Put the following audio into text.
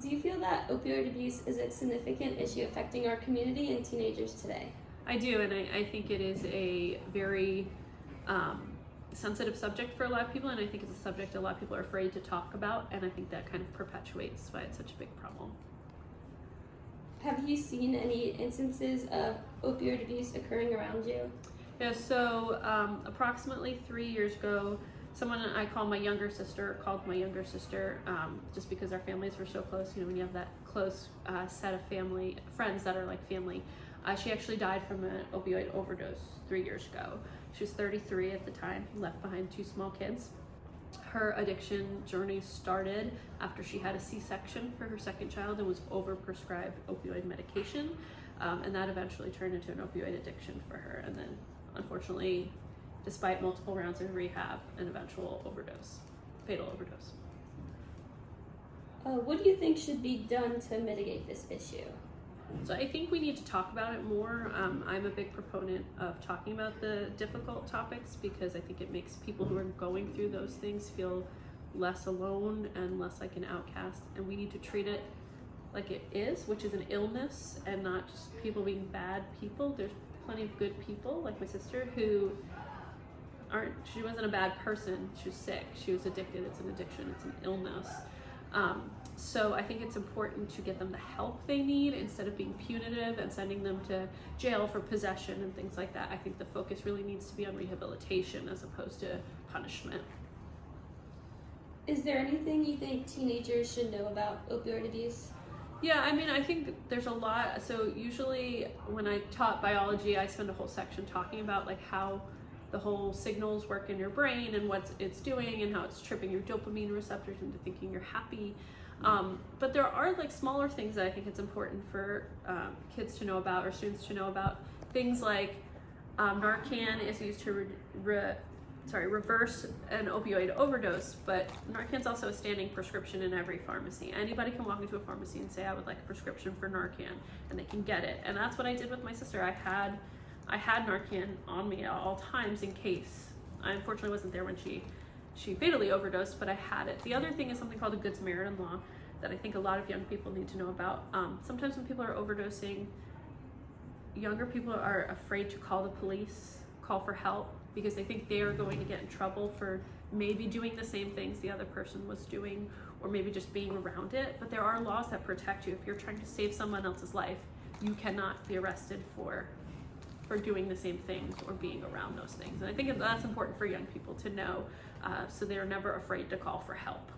Do you feel that opioid abuse is a significant issue affecting our community and teenagers today? I do, and I think it is a very sensitive subject for a lot of people, and I think it's a subject a lot of people are afraid to talk about, and I think that kind of perpetuates why it's such a big problem. Have you seen any instances of opioid abuse occurring around you? Yeah, so approximately 3 years ago, someone I call my younger sister called my younger sister, just because our families were so close. You know, when you have that close set of family friends that are like family. She actually died from an opioid overdose 3 years ago. She was 33 at the time, left behind 2 small kids. Her addiction journey started after she had a C-section for her second child and was overprescribed opioid medication, and that eventually turned into an opioid addiction for her. And then, unfortunately, despite multiple rounds of rehab, an eventual overdose, fatal overdose. What do you think should be done to mitigate this issue? So I think we need to talk about it more. I'm a big proponent of talking about the difficult topics because I think it makes people who are going through those things feel less alone and less like an outcast. And we need to treat it like it is, which is an illness, and not just people being bad people. There's plenty of good people, like my sister, who she wasn't a bad person. She was sick. She was addicted. It's an addiction. It's an illness. So I think it's important to get them the help they need instead of being punitive and sending them to jail for possession and things like that. I think the focus really needs to be on rehabilitation as opposed to punishment. Is there anything you think teenagers should know about opioid abuse? Yeah, I mean, I think there's a lot. So usually when I taught biology, I spend a whole section talking about like how the whole signals work in your brain and what it's doing and how it's tripping your dopamine receptors into thinking you're happy. But there are like smaller things that I think it's important for kids to know about or students to know about. Things like Narcan is used to reverse an opioid overdose, but Narcan's also a standing prescription in every pharmacy. Anybody can walk into a pharmacy and say, I would like a prescription for Narcan, and they can get it. And that's what I did with my sister. I had Narcan on me at all times in case. I unfortunately wasn't there when she fatally overdosed, but I had it. The other thing is something called the Good Samaritan law that I think a lot of young people need to know about. Sometimes when people are overdosing, younger people are afraid to call the police, call for help, because they think they are going to get in trouble for maybe doing the same things the other person was doing, or maybe just being around it. But there are laws that protect you. If you're trying to save someone else's life, you cannot be arrested for doing the same things or being around those things. And I think that's important for young people to know, so they're never afraid to call for help.